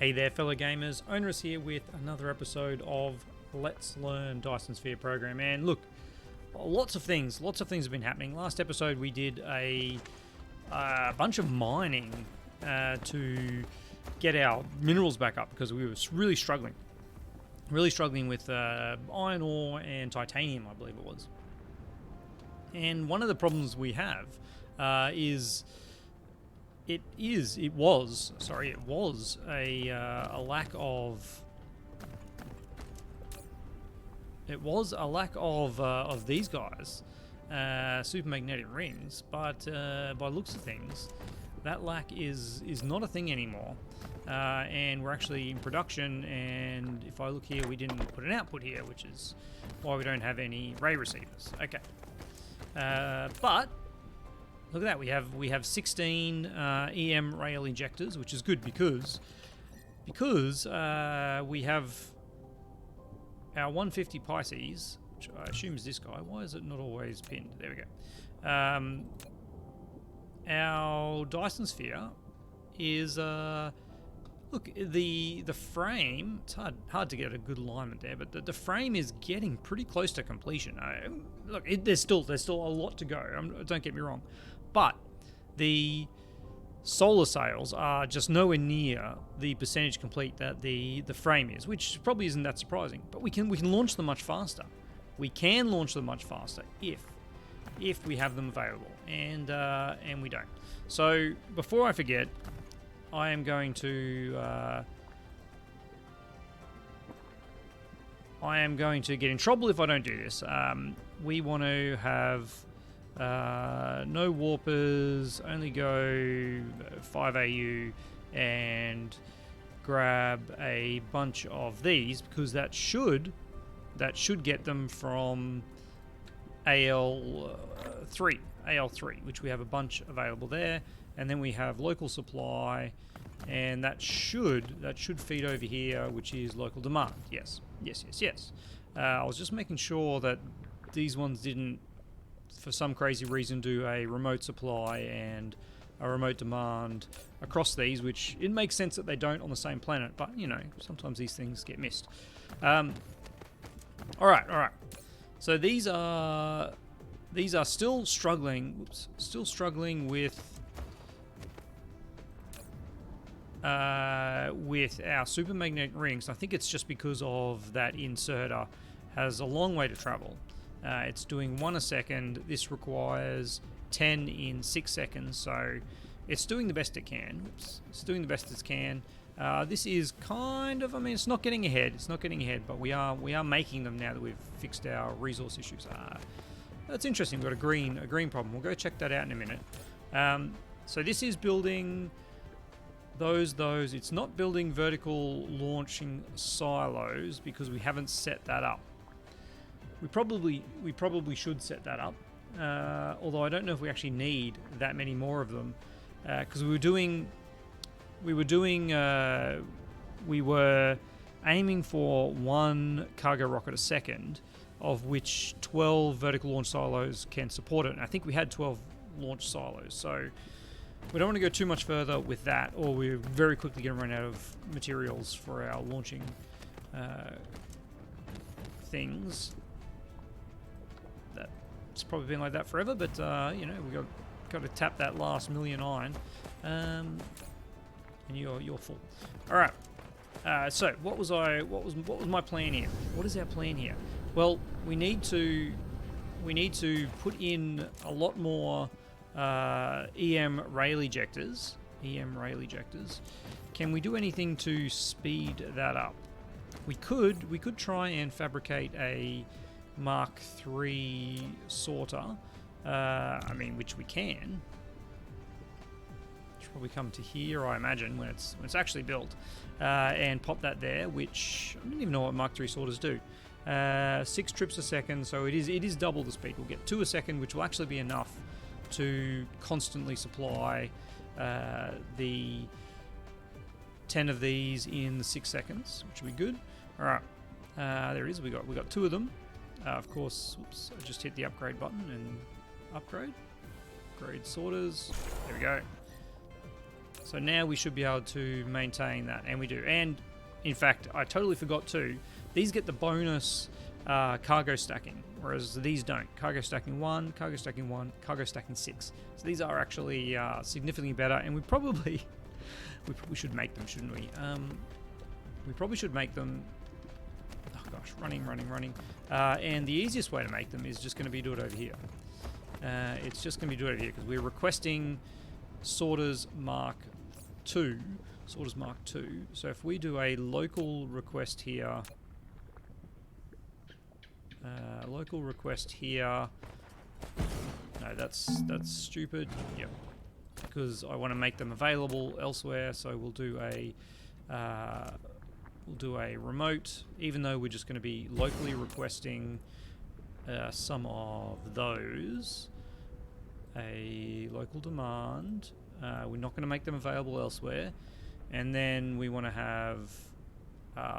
Hey there fellow gamers, Onerous here with another episode of Let's Learn Dyson Sphere Program. And look, lots of things have been happening. Last episode we did a bunch of mining to get our minerals back up because we were really struggling with iron ore and titanium, I believe it was. And one of the problems we have it was a lack of these guys, supermagnetic rings, but by looks of things that lack is not a thing anymore, and we're actually in production. And if I look here, we didn't put an output here, which is why we don't have any ray receivers. Okay, but look at that, we have 16 EM rail injectors, which is good because we have our 150 Pisces, which I assume is this guy. Why is it not always pinned? There we go. Our Dyson Sphere is look, the frame. It's hard to get a good alignment there, but the frame is getting pretty close to completion. Look, there's still a lot to go. Don't get me wrong. But the solar sails are just nowhere near the percentage complete that the frame is, which probably isn't that surprising. But we can launch them much faster. We can launch them much faster if we have them available, and we don't. So before I forget, I am going to get in trouble if I don't do this. We want to have no warpers, only go 5 AU, and grab a bunch of these because that should get them from AL3, which we have a bunch available there, and then we have local supply, and that should feed over here, which is local demand. Yes. I was just making sure that these ones didn't, for some crazy reason, do a remote supply and a remote demand across these, which it makes sense that they don't on the same planet, but you know, sometimes these things get missed. All right. So these are still struggling with our supermagnetic rings. I think it's just because of that inserter has a long way to travel. It's doing 1 a second. This requires 10 in 6 seconds, so it's doing the best it can. It's doing the best it can. This is kind of, it's not getting ahead. But we are making them now that we've fixed our resource issues. That's interesting. We've got a green problem. We'll go check that out in a minute. So this is building those. It's not building vertical launching silos because we haven't set that up. We probably should set that up, although I don't know if we actually need that many more of them, because we were aiming for 1 cargo rocket a second, of which 12 vertical launch silos can support it. And I think we had 12 launch silos, so we don't want to go too much further with that, or we're very quickly going to run out of materials for our launching things. It's probably been like that forever, but you know, we got to tap that last million iron, and you're full. All right. So what was my plan here? What is our plan here? Well, we need to put in a lot more EM rail ejectors. Can we do anything to speed that up? We could try and fabricate a Mark III sorter, which we can. Should probably come to here, I imagine, when it's actually built, and pop that there. Which I don't even know what Mark III sorters do. 6 trips a second, so it is double the speed. We'll get 2 a second, which will actually be enough to constantly supply the 10 of these in 6 seconds, which will be good. All right, there it is. We got 2 of them. Of course, oops, I just hit the upgrade button and upgrade sorters. There we go. So now we should be able to maintain that, and we do. And in fact, I totally forgot too, these get the bonus cargo stacking, whereas these don't. Cargo stacking 1, cargo stacking 1, cargo stacking 6. So these are actually significantly better, and we probably should make them, shouldn't we? We probably should make them. Oh gosh, running. And the easiest way to make them is just going to be do it over here. It's just going to be do it over here because we're requesting sorters Mark II. Sorters Mark II. So if we do a local request here, no, that's stupid. Yep, because I want to make them available elsewhere. So we'll do a remote, even though we're just going to be locally requesting some of those. A local demand. We're not going to make them available elsewhere. And then we want to have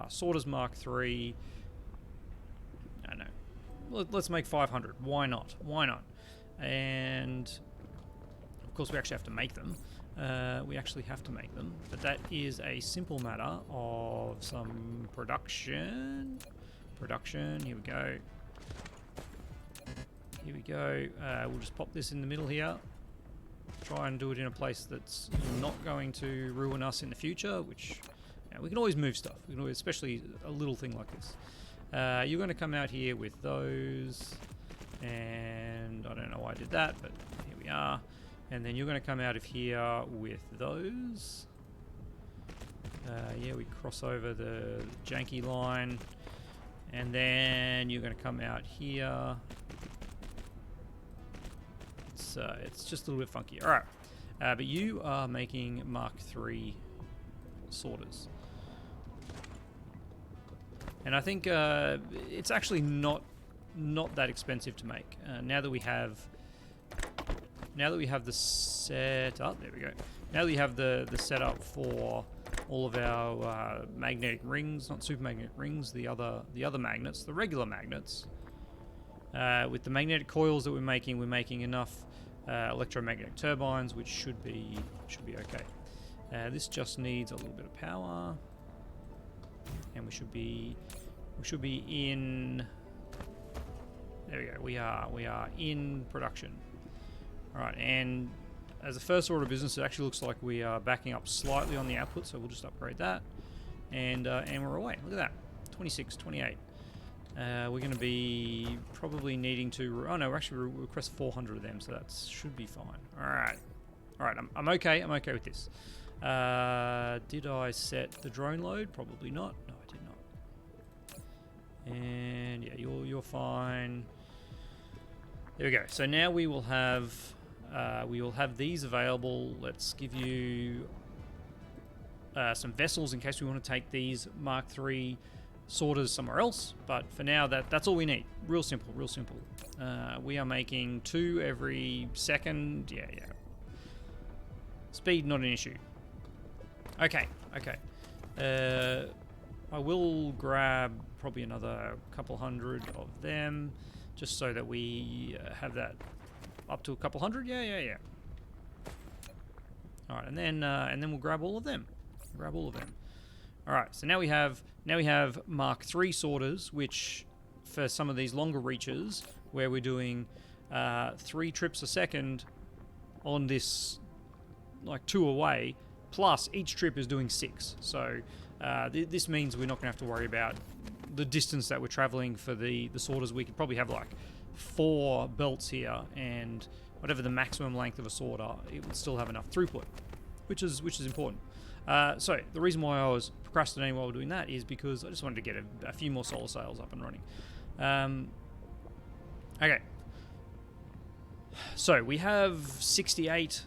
sorters Mark III. I don't know. Let's make 500. Why not? Why not? And of course we actually have to make them. But that is a simple matter of some production. Here we go. We'll just pop this in the middle here. Try and do it in a place that's not going to ruin us in the future, which we can always move stuff. We can always, especially a little thing like this. You're going to come out here with those, and I don't know why I did that, but here we are. And then you're going to come out of here with those. We cross over the janky line, and then you're going to come out here. It's just a little bit funky. All right, but you are making Mark III sorters, and I think it's actually not that expensive to make. Now that we have the setup, there we go. Now that we have the setup for all of our magnetic rings, not super magnetic rings, the other magnets, the regular magnets. With the magnetic coils that we're making enough electromagnetic turbines, which should be okay. This just needs a little bit of power, and we should be in. There we go. We are in production. All right, and as a first order of business, it actually looks like we are backing up slightly on the output, so we'll just upgrade that, and we're away. Look at that, 26, 28. We're going to be probably needing to. Oh no, we're actually request 400 of them, so that should be fine. All right. I'm okay. I'm okay with this. Did I set the drone load? Probably not. No, I did not. And yeah, you're fine. There we go. So now we will have these available. Let's give you some vessels in case we want to take these Mark III sorters somewhere else, but for now that's all we need. Real simple. We are making 2 every second. Yeah. Speed not an issue. Okay. I will grab probably another couple hundred of them, just so that we have that up to a couple hundred. Yeah. All right, and then we'll grab all of them. All right, so now we have Mark III sorters, which for some of these longer reaches, where we're doing 3 trips a second on this, like 2 away, plus each trip is doing 6. So this means we're not going to have to worry about the distance that we're traveling for the sorters. We could probably have like 4 belts here, and whatever the maximum length of a sorter, it would still have enough throughput, which is important. So the reason why I was procrastinating while we're doing that is because I just wanted to get a few more solar sails up and running. Okay. So we have 68.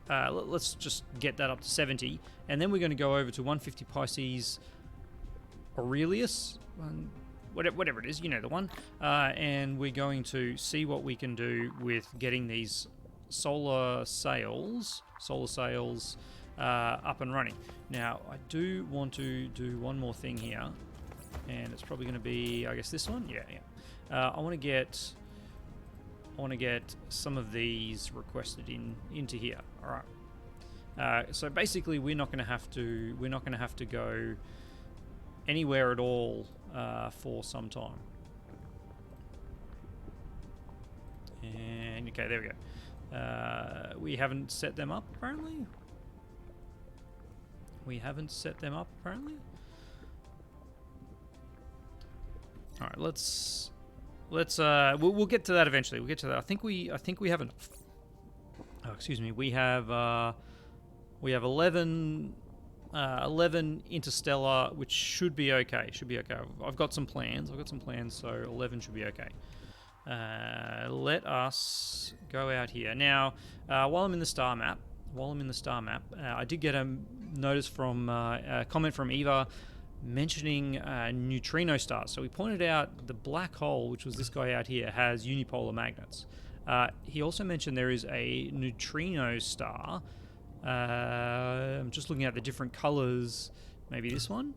Let's just get that up to 70, and then we're going to go over to 150 Pisces Aurelius, whatever it is, you know the one, and we're going to see what we can do with getting these solar sails up and running. Now, I do want to do one more thing here, and it's probably going to be, I guess, this one. Yeah. I want to get some of these requested into here. All right. So basically, we're not going to have to go anywhere at all for some time. And okay, there we go. We haven't set them up apparently. All right, let's we'll get to that eventually. We'll get to that. I think we have enough. Oh, excuse me. We have 11 interstellar, which should be okay. I've got some plans. So 11 should be okay. Let us go out here now. While I'm in the star map, I did get a notice from a comment from Eva mentioning neutrino stars. So we pointed out the black hole, which was this guy out here, has unipolar magnets. He also mentioned there is a neutrino star. I'm just looking at the different colors. Maybe this one?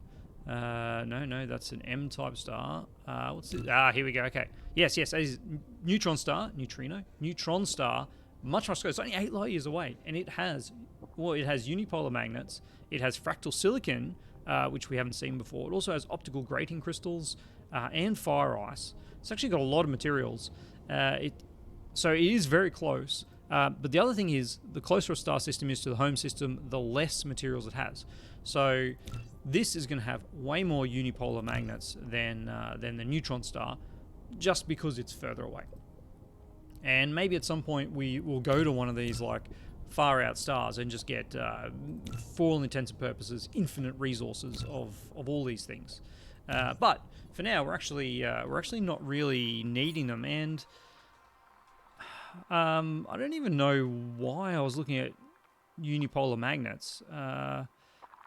No, that's an M-type star. What's this? Here we go. Okay. Yes, that is neutron star, neutron star, much closer. It's only 8 light years away, and it has unipolar magnets. It has fractal silicon, which we haven't seen before. It also has optical grating crystals and fire ice. It's actually got a lot of materials. So it is very close. But the other thing is, the closer a star system is to the home system, the less materials it has. So this is going to have way more unipolar magnets than the neutron star, just because it's further away. And maybe at some point we will go to one of these like far out stars and just get, for all intents and purposes, infinite resources of all these things. But for now, we're actually not really needing them. And I don't even know why I was looking at unipolar magnets.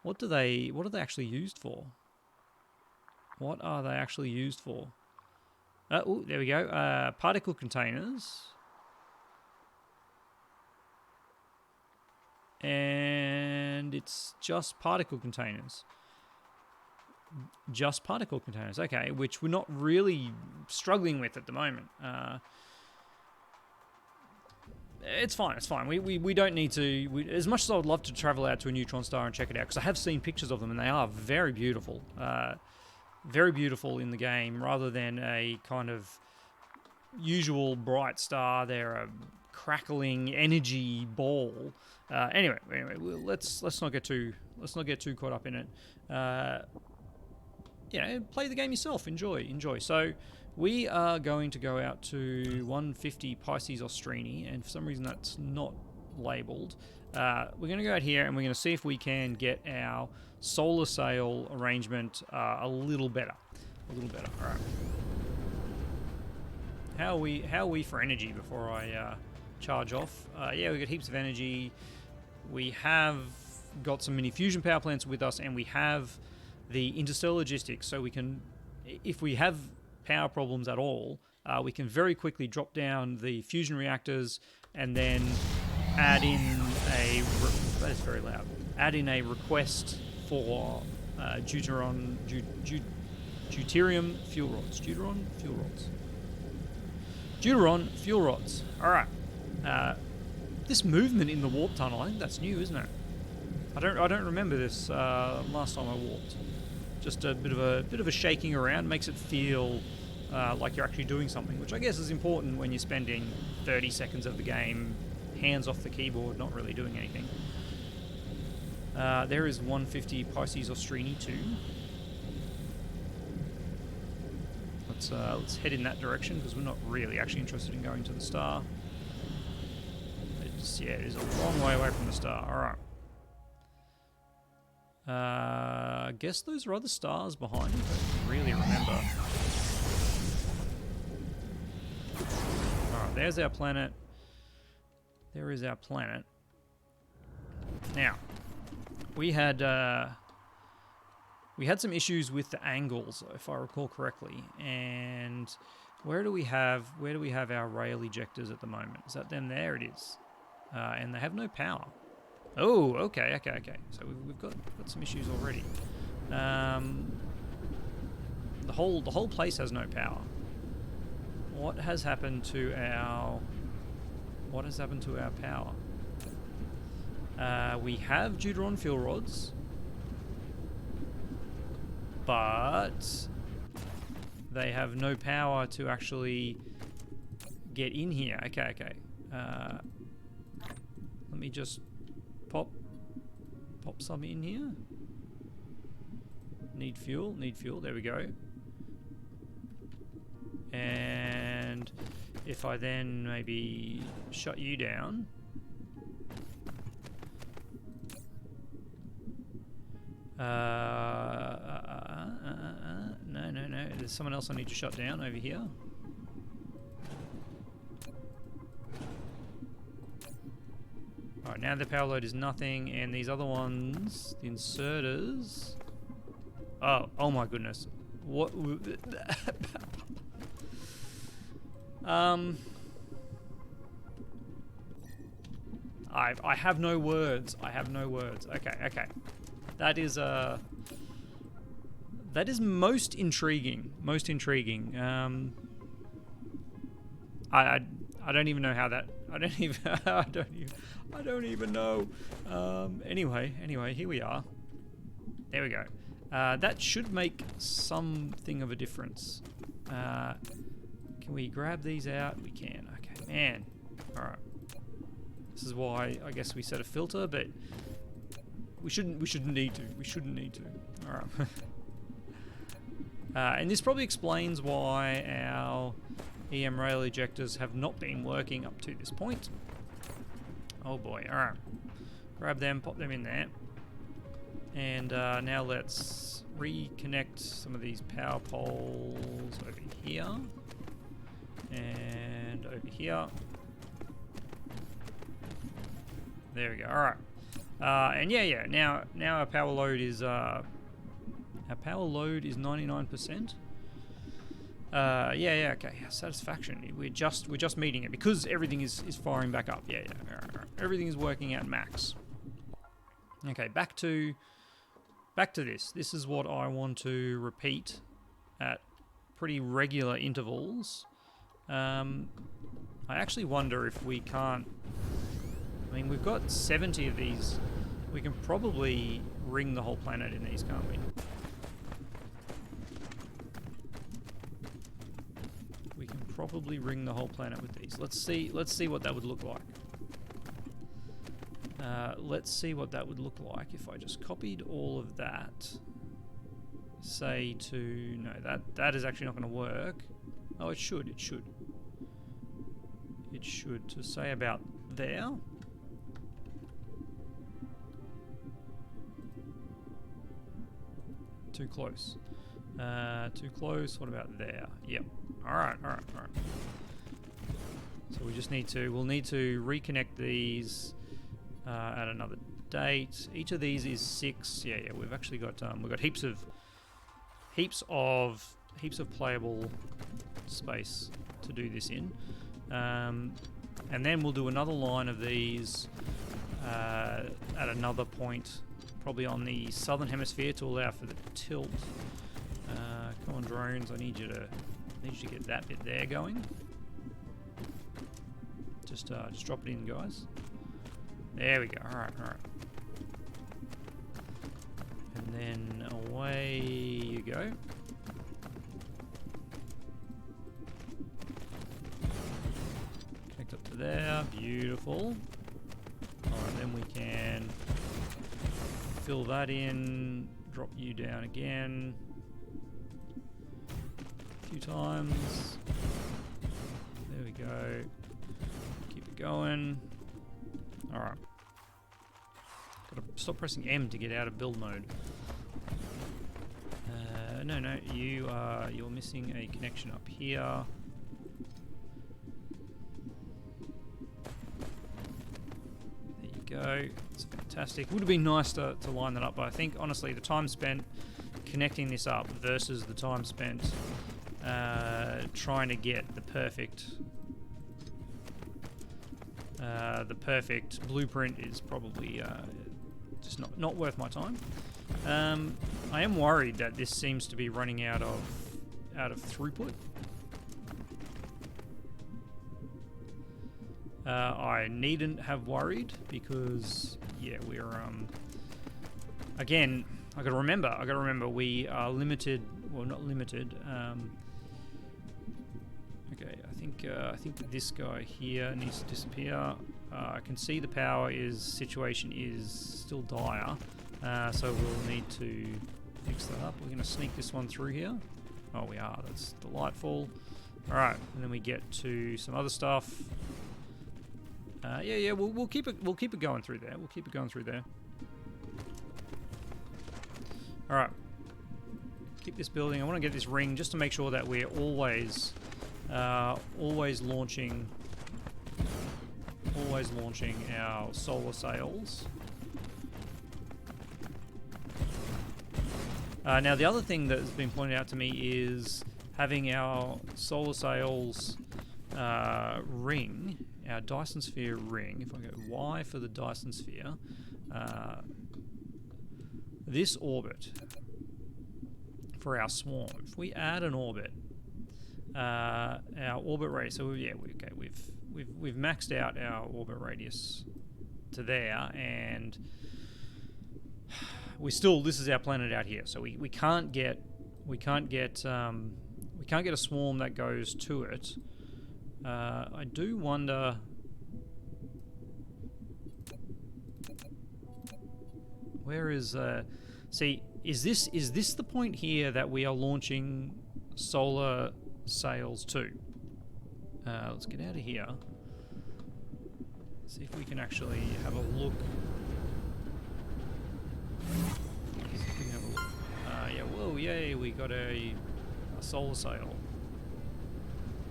What are they actually used for? What are they actually used for? Oh, there we go. Particle containers. And it's just particle containers. Okay, which we're not really struggling with at the moment. It's fine. We don't need to... as much as I would love to travel out to a neutron star and check it out, because I have seen pictures of them and they are very beautiful. Very beautiful in the game, rather than a kind of usual bright star. They're a crackling energy ball. Anyway, let's not get too caught up in it. Play the game yourself. Enjoy. So we are going to go out to 150 Pisces Austrini, and for some reason that's not labeled. We're going to go out here and we're going to see if we can get our solar sail arrangement a little better. All right. How are we for energy before I charge off? Yeah, we got heaps of energy. We have got some mini fusion power plants with us, and we have the interstellar logistics, so we can, if we have power problems at all, we can very quickly drop down the fusion reactors and then add in a... that is very loud. Add in a request for deuterium fuel rods. Deuteron fuel rods. All right. This movement in the warp tunnel, I think that's new, isn't it? I don't remember this last time I warped. Just a bit of a shaking around makes it feel like you're actually doing something, which I guess is important when you're spending 30 seconds of the game hands off the keyboard, not really doing anything. There is 150 Pisces Austrini 2. Let's head in that direction, because we're not really actually interested in going to the star. It is a long way away from the star. All right. I guess those are other stars behind me. I don't really remember. All right, there's our planet. There is our planet. Now, we had some issues with the angles, if I recall correctly. And where do we have our rail ejectors at the moment? Is that them there? It is. And they have no power. Oh, okay. So we've got some issues already. The whole place has no power. What has happened to our power? We have Deuteron fuel rods, but they have no power to actually get in here. Okay. Let me just pop some in here. Need fuel, there we go. And if I then maybe shut you down. No. There's someone else I need to shut down over here. Alright, now the power load is nothing, and these other ones, the inserters... Oh my goodness. What... I have no words. Okay. That is most intriguing. I don't even know how that... I don't even know. Anyway, here we are. There we go. That should make something of a difference. Can we grab these out? We can. Okay, man. All right. This is why I guess we set a filter, but we shouldn't need to. All right. And this probably explains why our EM rail ejectors have not been working up to this point. Oh boy. All right. Grab them, pop them in there. And now let's reconnect some of these power poles over here. And over here. There we go. All right. And yeah. Now our power load is 99%. Yeah. Okay. Satisfaction. We're just meeting it because everything is firing back up. Yeah. All right. Everything is working at max. Okay. Back to this. This is what I want to repeat at pretty regular intervals. I actually wonder if we can't... I mean, we've got 70 of these. We can probably ring the whole planet in these, can't we? We can probably ring the whole planet with these. Let's see what that would look like. Let's see what that would look like if I just copied all of that. Say to... No, that is actually not going to work. Oh, it should. It should. To say about there. Too close. Too close. What about there? Yep. Alright. So we just need to... We'll need to reconnect these at another date. Each of these is 6. Yeah. We've actually got heaps of playable space to do this in. And then we'll do another line of these at another point, probably on the southern hemisphere to allow for the tilt. Come on, drones! I need you to get that bit there going. Just drop it in, guys. There we go. All right. And then away you go. Connect up to there. Beautiful. Alright, then we can fill that in. Drop you down again. A few times. There we go. Keep it going. Alright. Gotta stop pressing M to get out of build mode. No, you're missing a connection up here. There you go. It's fantastic. Would have been nice to line that up, but I think honestly the time spent connecting this up versus the time spent trying to get the perfect blueprint is probably just not worth my time. I am worried that this seems to be running out of throughput. I needn't have worried because yeah, we're again. I got to remember. We are limited. Well, not limited. Okay, I think this guy here needs to disappear. I can see the power situation is still dire, so we'll need to fix that up. We're going to sneak this one through here. Oh, we are. That's delightful. All right, and then we get to some other stuff. Yeah, we'll keep it going through there. We'll keep it going through there. All right, keep this building. I want to get this ring just to make sure that we're always launching our solar sails. Now, the other thing that has been pointed out to me is having our solar sails ring, our Dyson Sphere ring. If I go Y for the Dyson Sphere, this orbit for our swarm. If we add an orbit, our orbit radius. So yeah, we've maxed out our orbit radius to there, and this is our planet out here. So we can't get a swarm that goes to it. I do wonder. Where is see, is this the point here that we are launching solar sails to? Let's get out of here. See if we can actually have a look. Yeah, whoa, yay, we got a solar sail.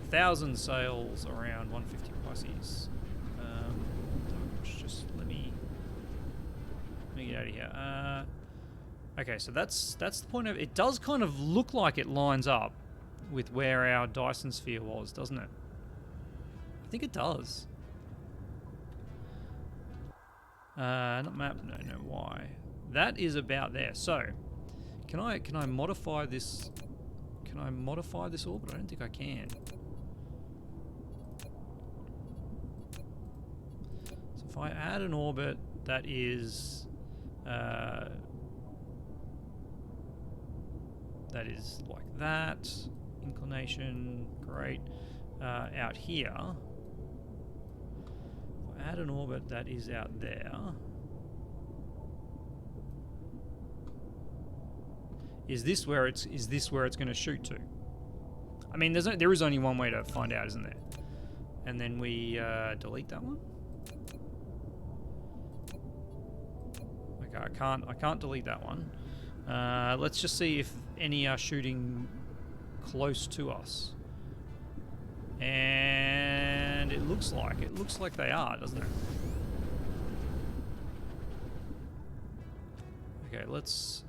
1,000 sails around 150 Pisces. Just let me get out of here. Okay, so that's the point of it. Does kind of look like it lines up with where our Dyson Sphere was, doesn't it? I think it does. Not map. No. Why? That is about there. So, can I modify this? Can I modify this orbit? I don't think I can. So if I add an orbit that is like that, inclination, great. Out here, if I add an orbit that is out there, is this where it's going to shoot to? I mean, there is only one way to find out, isn't there? And then we delete that one. Okay, I can't delete that one. Let's just see if any are shooting close to us. And it looks like they are, doesn't it? Okay, let's,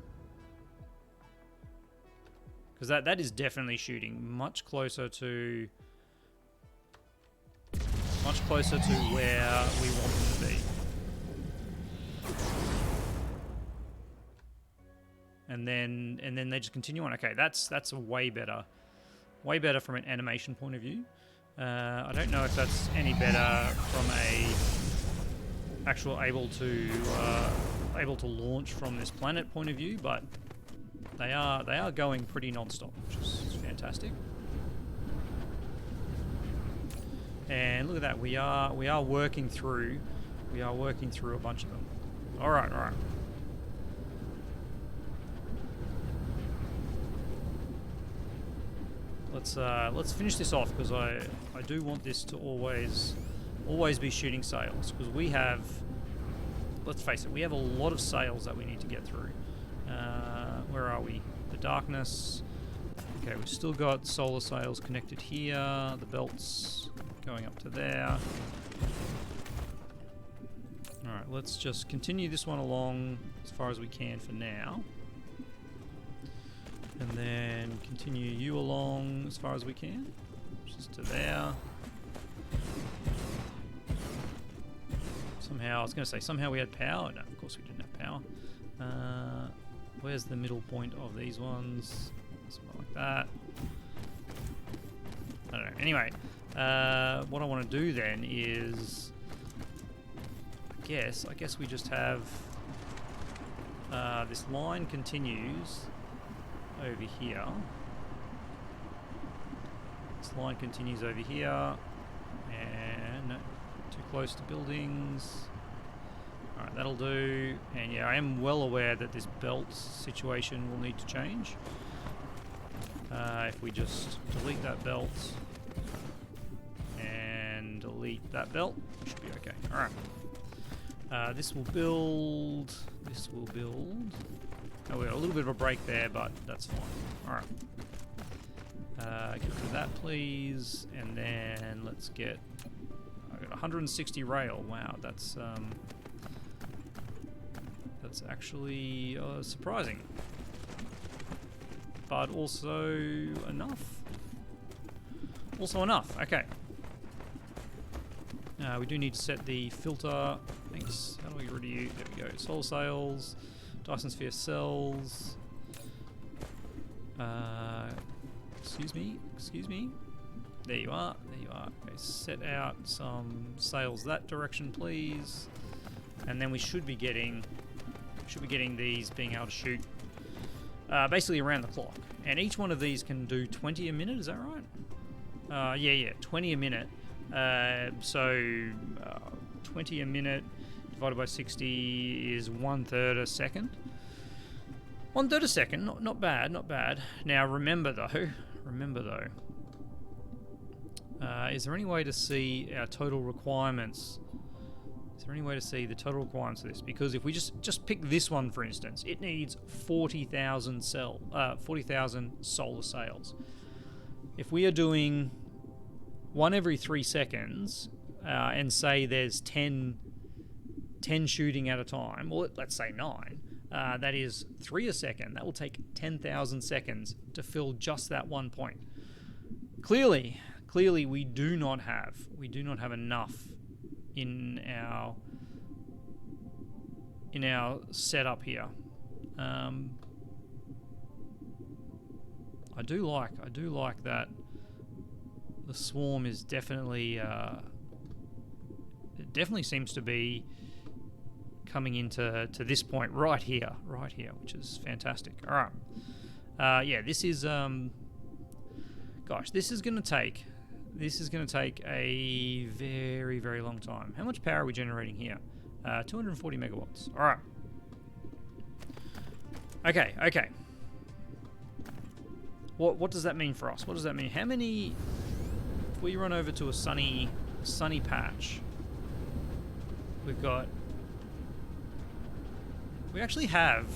because that is definitely shooting much closer to where we want them to be. And then they just continue on. Okay, that's a way better from an animation point of view. I don't know if that's any better from a actual able to launch from this planet point of view, but they are going pretty non-stop, which is fantastic. And look at that, we are working through a bunch of them. All right. Let's finish this off, because I do want this to always be shooting sails, because we have, let's face it, we have a lot of sails that we need to get through. Where are we? The darkness. Okay, we've still got solar sails connected here. The belts going up to there. All right, let's just continue this one along as far as we can for now. And then continue you along as far as we can, just to there. Somehow, I was going to say, somehow we had power. No, of course we didn't have power. Where's the middle point of these ones? Something like that. I don't know. Anyway, what I want to do then is, I guess we just have this line continues over here. This line continues over here, and no, too close to buildings. Alright, that'll do. And yeah, I am well aware that this belt situation will need to change. If we just delete that belt and delete that belt, should be okay. Alright. This will build. This will build. Oh, we got a little bit of a break there, but that's fine. Alright. Get rid of that, please. And then let's get... I got 160 rail. Wow, that's actually surprising. But also enough. Also enough, okay. We do need to set the filter. Thanks. How do we get rid of you? There we go. Solar sails. Dyson Sphere cells. Excuse me. There you are. Okay, set out some sails that direction, please. And then we should be getting these being able to shoot basically around the clock. And each one of these can do 20 a minute, is that right? Yeah, 20 a minute. So 20 a minute divided by 60 is 1/3 a second. 1/3 a second, not bad. Now remember though, is there any way to see our total requirements? Is there any way to see the total requirements of this? Because if we just pick this one for instance, it needs 40,000 solar sails. If we are doing one every 3 seconds, and say there's 10 shooting at a time, or let's say 9, that is 3 a second. That will take 10,000 seconds to fill just that one point. Clearly we do not have enough in our setup here. I do like that the swarm is definitely it definitely seems to be coming into this point right here, which is fantastic. All right, yeah, this is gosh, this is going to take a very, very long time. How much power are we generating here? 240 megawatts. All right. Okay. What does that mean for us? What does that mean? How many? If we run over to a sunny patch, we've got. We actually have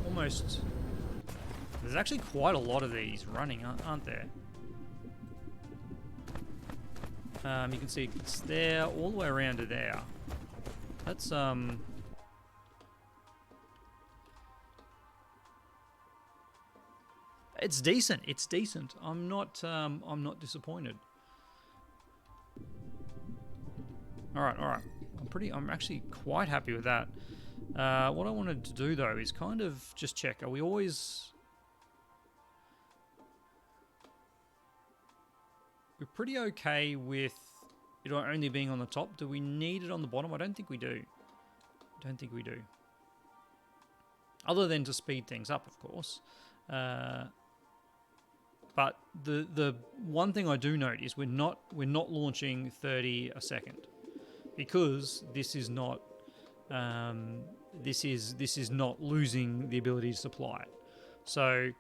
almost. There's actually quite a lot of these running, aren't there? You can see it's there all the way around to there. That's it's decent. I'm not disappointed. All right. I'm actually quite happy with that. What I wanted to do though is kind of just check, are we always... We're pretty okay with it only being on the top. Do we need it on the bottom? I don't think we do. Other than to speed things up, of course. But the one thing I do note is we're not launching 30 a second, because this is not this is not losing the ability to supply it. So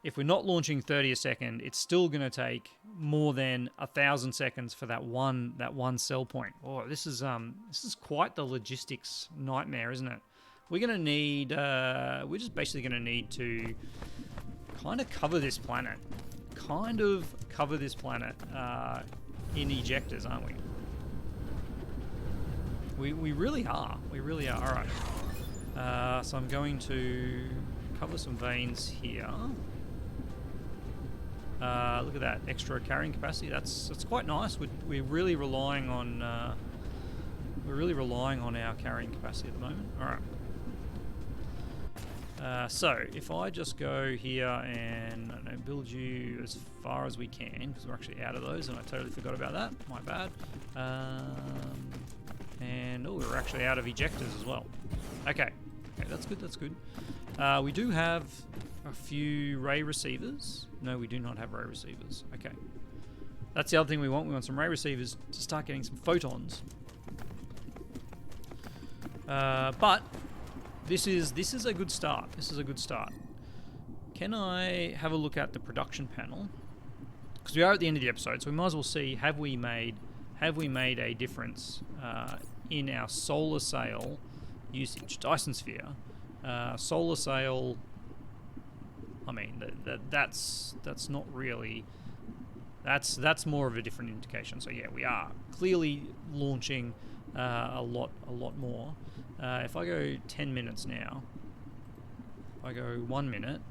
if we're not launching 30 a second, it's still going to take more than 1,000 seconds for that one cell point. Oh, this is quite the logistics nightmare, isn't it? We're going to need we're just basically going to need to kind of cover this planet in ejectors, aren't we? We really are. All right. So I'm going to cover some veins here. Look at that extra carrying capacity. That's quite nice. We're really relying on our carrying capacity at the moment. All right. So if I just go here and I don't know, build you as far as we can, because we're actually out of those, and I totally forgot about that. My bad. And, oh, we're actually out of ejectors as well. Okay, that's good, that's good. We do have a few ray receivers. No, we do not have ray receivers. Okay. That's the other thing we want. We want some ray receivers to start getting some photons. But this is a good start. This is a good start. Can I have a look at the production panel? Because we are at the end of the episode, so we might as well see, have we made a difference in our solar sail usage? Dyson Sphere. Solar sail, I mean, that's not really... That's more of a different indication. So yeah, we are clearly launching a lot more. If I go 10 minutes now, if I go 1 minute,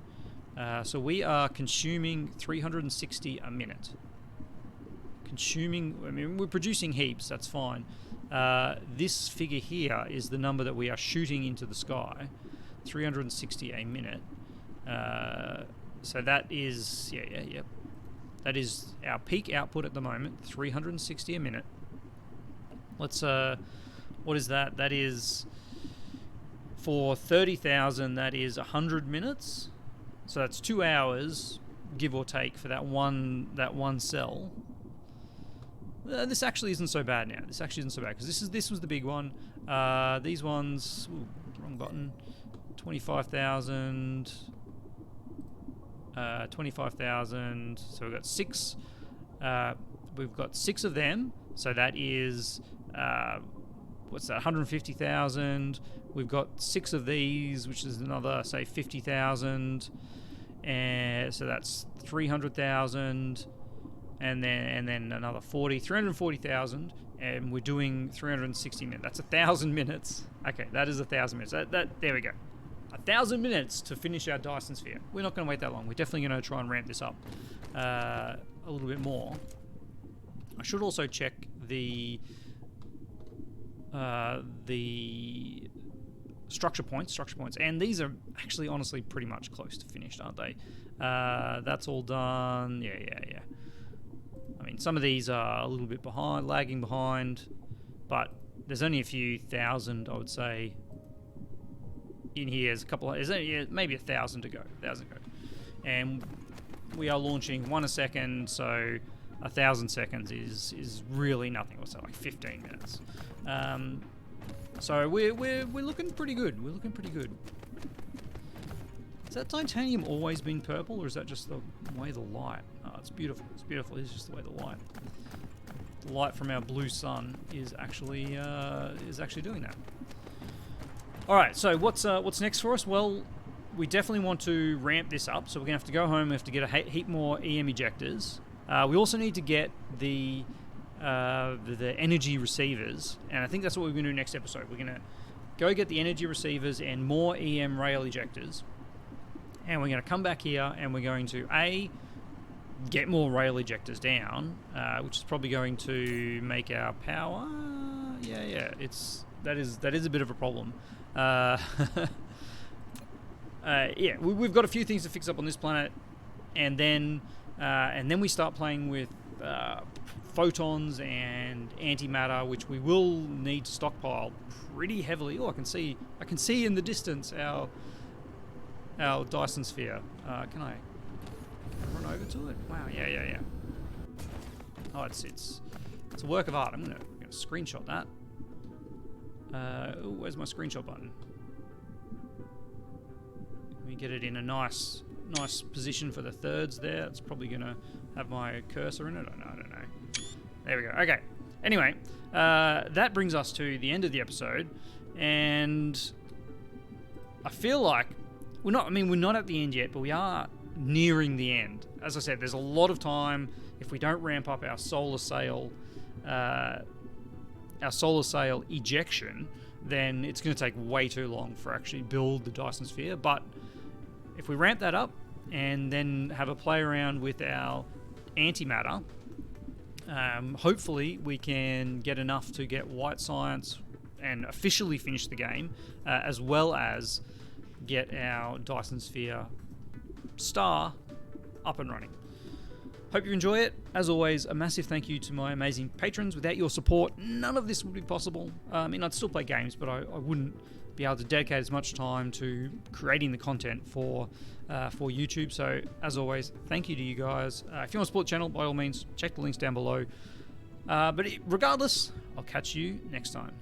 so we are consuming 360 a minute. I mean, we're producing heaps, that's fine. This figure here is the number that we are shooting into the sky, 360 a minute. So that is, yep. That is our peak output at the moment, 360 a minute. Let's, what is that? That is, for 30,000, that is 100 minutes. So that's 2 hours, give or take, for that one cell. This actually isn't so bad now. This actually isn't so bad, because this was the big one. These ones, ooh, wrong button, 25,000... 25,000. So we've got six. We've got 6 of them. So that is what's that? 150,000. We've got 6 of these, which is another, say, 50,000. And so that's 300,000. And then another 340,000. And we're doing 360 minutes. That's 1,000 minutes. Okay, that is 1,000 minutes. There we go. 1,000 minutes to finish our Dyson Sphere. We're not going to wait that long. We're definitely going to try and ramp this up a little bit more. I should also check the structure points, and these are actually honestly pretty much close to finished, aren't they? That's all done. Yeah. I mean, some of these are a little bit behind, lagging behind, but there's only a few thousand, I would say. In here, there's a couple. There's maybe 1,000 to go. And we are launching 1 a second, so 1,000 seconds is really nothing. What's that, like 15 minutes? So we're looking pretty good. We're looking pretty good. Has that titanium always been purple, or is that just the way the light? Oh, it's beautiful. It's beautiful. It's just the way the light from our blue sun is actually doing that. All right, so what's next for us? Well, we definitely want to ramp this up, so we're going to have to go home. We have to get a heap more EM ejectors. We also need to get the energy receivers, and I think that's what we're going to do next episode. We're going to go get the energy receivers and more EM rail ejectors, and we're going to come back here and we're going to get more rail ejectors down, which is probably going to make our power. Yeah, that is a bit of a problem. We've got a few things to fix up on this planet, and then we start playing with photons and antimatter, which we will need to stockpile pretty heavily. Oh, I can see in the distance our Dyson Sphere. Can I run over to it? Wow, yeah. Oh, it's a work of art. I'm gonna screenshot that. Where's my screenshot button? Let me get it in a nice position for the thirds there. It's probably going to have my cursor in it. I don't know. There we go. Okay. Anyway, that brings us to the end of the episode, and I feel like we're not at the end yet, but we are nearing the end. As I said, there's a lot of time. If we don't ramp up our solar sail ejection, then it's going to take way too long for actually build the Dyson Sphere. But if we ramp that up and then have a play around with our antimatter, hopefully we can get enough to get white science and officially finish the game, as well as get our Dyson Sphere star up and running. Hope you enjoy it. As always, a massive thank you to my amazing patrons. Without your support, none of this would be possible. I mean, I'd still play games, but I wouldn't be able to dedicate as much time to creating the content for YouTube. So, as always, thank you to you guys. If you want to support the channel, by all means, check the links down below. But regardless, I'll catch you next time.